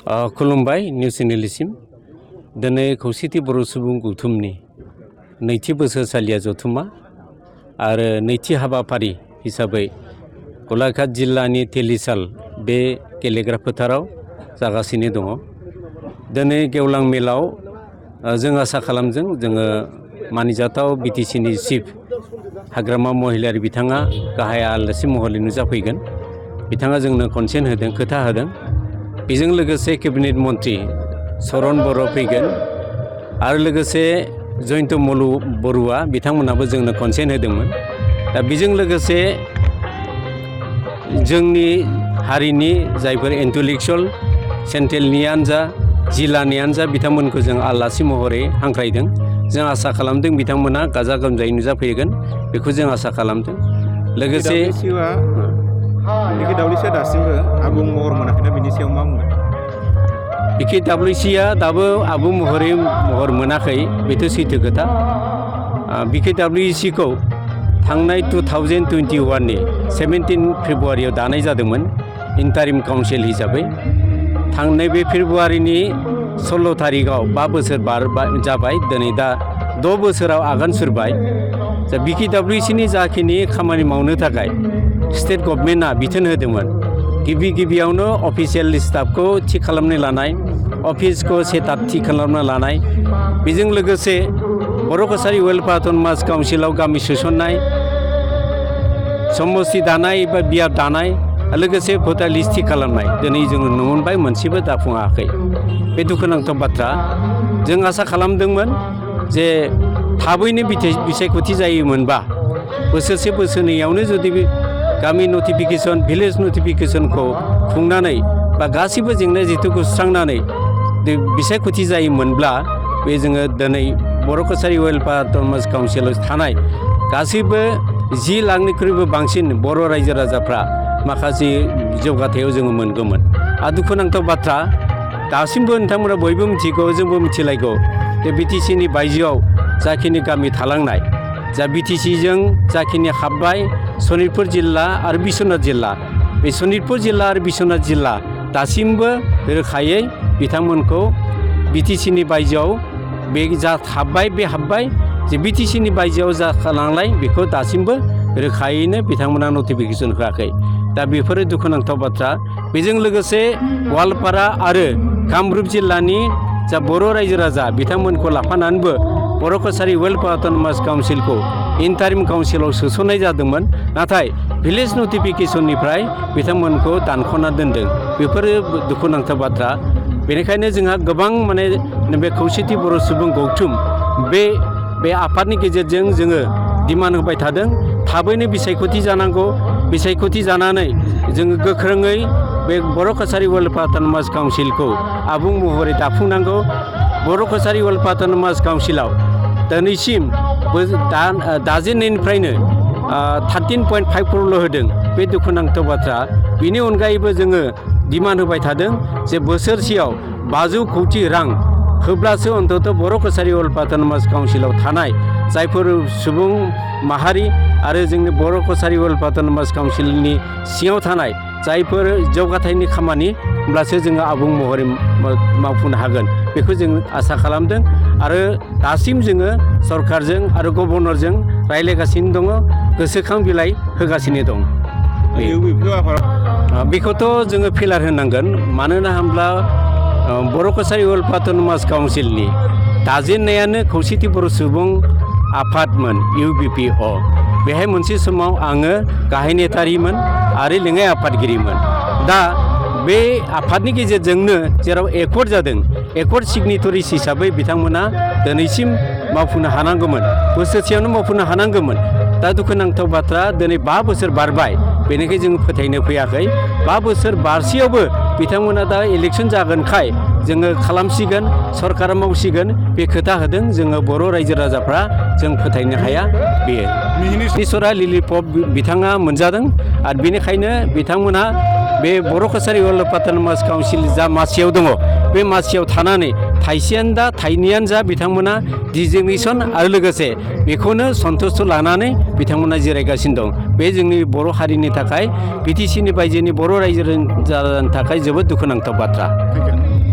खुलुमबाय निउस चेनेलसिम दिनै खौसेथि बर' सुबुं गौथुमनि नैथि बोसोरसालिया जथुमा आरो नैथि हाबाफारि हिसाबै गलाघाट जिल्लानि तेलिसाल बे गेलेग्रा फोथाराव जागासिनो दङ। दिनै गेवलां मेलाव जों आसा खालामदों जोङो मानिजाथाव बिटिसिनि चिफ हाग्रामा महिलारि बिथाङा गाहाय आलासि महरै नुजाफैगोन। बिथाङा जोंनो कनसेन्ट होदों, खोथा होदों। बेजों लोगोसे केबिनेट मन्त्रि चरण बर' फैगोन आरो लोगोसे जयन्त बरुवा बिथांमोनाबो जोंनो कनसेन्ट होदोंमोन। दा बेजों लोगोसे जोंनि हारिनि जायफोर इन्टेलेक्सुवेल सेन्ट्रेलनियानो जा जिल्लानियानो जा बिथांमोनखौ जों आलासि महरै हांख्रायदों। जों आसा खालामदों बिथांमोना गाजा गोमजायै नुजाफैगोन, बेखौ जों आसा खालामदों। लोगोसे बिखिदाब्लिउसिया दासिमबो आबुं महर मोनाखैना, बिनि सायाव मा बुंगोन? बिखिदाब्लिउसिया दाबो आबुं महर मोनाखै, बेथ' सैथो खोथा। बिखिदाब्लिउसिखौ थांनाय 2021नि 17 फेब्रुवारियाव दानाय जादोंमोन इन्टारिम काउन्सिल हिसाबै। थांनाय बे फेब्रुवारिनि 16 थारिखआव 5 बोसोर जाबाय। दिनै दा 6 बोसोराव आगान सुरबाय। दा बिखिदाब्लिउसिनि जाखिनि खामानि मावनो थाखाय स्टेट गभर्नमेन्टआ बिथोन होदोंमोन। गिबियावनो अफिसियेल स्टाफखौ थि खालामनो लानाय, अफिसखौ सेटआप थि खालामना लानाय, बेजों लोगोसे बर' कसारि वेलफेयार अट'नमास काउन्सिलाव गामि सोसननाय, समस्ति दानाय एबा बियाब दानाय, लोगोसे भटार लिस्ट थि खालामनाय। दिनै जोङो नुनो मोनबाय मोनसेबो जाफुङाखै। बे दुखुनांथाव बाथ्रा। जों आसा खालामदोंमोन जे थाबैनो बिसायख'थि जायोमोनबा बोसोरसे बोसोरनैयावनो जुदि गामि नटिफिकेसन, भिलेज नटिफिकेसनखौ खुंनानै बा गासैबो जेंना जेथोखौ सुस्रांनानै बिसायख'थि जायोमोनब्ला बे जोङो दिनै बर' कसारि वेलफेयार अट'नमास काउन्सिलाव थानाय गासैबो 10 लाखनिख्रुइबो बांसिन बर' रायजो राजाफ्रा माखासे जौगाथायाव जोङो मोनगौमोन। आरो दुखुनांथाव बाथ्रा, दासिमबो नोंथांमोना बयबो मिथिगौ, जोंबो मिथिलायगौ जे बिटिसिनि बायजोआव जाखिनि गामि थालांनाय, जा बिटिसिजों जाखिनि हाबबाय सनितपुर जिल्ला आरो बिश्वनाथ जिल्ला, बे सनितपुर जिल्ला आरो बिश्वनाथ जिल्ला दासिमबो रोखायै बिथांमोनखौ बिटिसिनि बायजोआव बे जा हाबबाय बे हाबबाय, जे बिटिसिनि बायजोआव जाखालांनाय बेखौ दासिमबो रोखायैनो बिथांमोना नटिफिकेसन होआखै। दा बेफोरो दुखुनांथाव बाथ्रा। बेजों लोगोसे गवालपारा आरो कामरुप जिल्लानि जा बर' रायजो राजा बिथांमोनखौ लाफानानैबो बर' कसारि वेलफेयार अट'नमास काउन्सिलखौ इन्टारिम काउन्सिलाव सोसननाय जादोंमोन। नाथाय भिलेज नटिफिकेसननिफ्राय बिथांमोनखौ दानख'ना दोनदों। बेफोरो दुखुनांथाव बाथ्रा। बेनिखायनो जोंहा गोबां बे खौसेथि बर' सुबुं गौथुम बे आफादनि गेजेरजों जोङो डिमान्ड होबाय थादों। थाबैनो बिसायख'थि जानांगौ। बिसायख'थि जानानै जोङो गोख्रोङै बे बर' कसारि वेलफेयार अट'नमास काउन्सिलखौ आबुं महरै दाफुंनांगौ। बर' कसारि वेलफेयार अट'नमास काउन्सिलाव दिनैसिम दाजेननायनिफ्रायनो 13.5 क'रल' होदों। बे दुखुनांथाव बाथ्रा। बेनि अनगायैबो जोङो डिमान्ड होबाय थादों जे बोसोरसेयाव 500 कौटि रां होब्लासो अन्तत बर' कसारि वेलफेयार अट'नमास काउन्सिलाव थानाय जायफोर सुबुं माहारि आरो जोंनि बर' कसारि वेलफेयार अट'नमास काउन्सिलनि सिङाव थानाय जायफोर जौगाथायनि खामानि, होमब्लासो जोङो आबुं महरै मावफुंनो हागोन। बेखौ जों आसा खालामदों आरो दासिम जोङो सरकारजों आरो गभर्नरजों रायज्लायगासिनो दङ, गोसोखां बिलाइ होगासिनो दं। बेखौथ' जोङो फेलार होनांगोन। मानोना होनब्ला बर' कसारि वेलफेयार अट'नमास काउन्सिलनि दाजेननायानो खौसेथि बर' सुबुं आफादमोन, UBPO। बेहाय मोनसे समाव आङो गाहाय नेतारिमोन आरो लेङाइ आफादगिरिमोन। दा बे आफादनि गेजेरजोंनो जेराव एकर्ड जादों, एकर्ड सिगनेटरिस हिसाबै बिथांमोना दिनैसिम मावफुंनो हानांगौमोन, बोसोरसेयावनो मावफुंनो हानांगौमोन। दा दुखुनांथाव बाथ्रा, दिनै 5 बोसोर बारबाय। बेनिखायनो जों फोथायनो फैयाखै। 5 बोसोर बारसेयावबो बिथांमोना दा इलेक्सन जागोनखाय जोङो खालामसिगोन, सरकारा मावसिगोन, बे खोथा होदों। जोङो बर' रायजो राजाफ्रा जों फोथायनो हाया। बेयो मिनिस्टारा लिलिपप बिथाङा मोनजादों आरो बेनिखायनो बिथांमोनहा बे बर' कसारि वेलफेयार अट'नमास काउन्सिल जा मासियाव दङ, बे मासियाव थानानै थाइसेयानो जा थाइनैयानो जा बिथांमोना डिजिगनेसन आरो लोगोसे बेखौनो सन्तुष्ट लानानै बिथांमोना जिरायगासिनो दं। बे जोंनि बर' हारिनि थाखाय, बिटिसिनि बायजोनि बर' रायजो राजानि थाखाय जोबोद दुखुनांथाव बाथ्रा।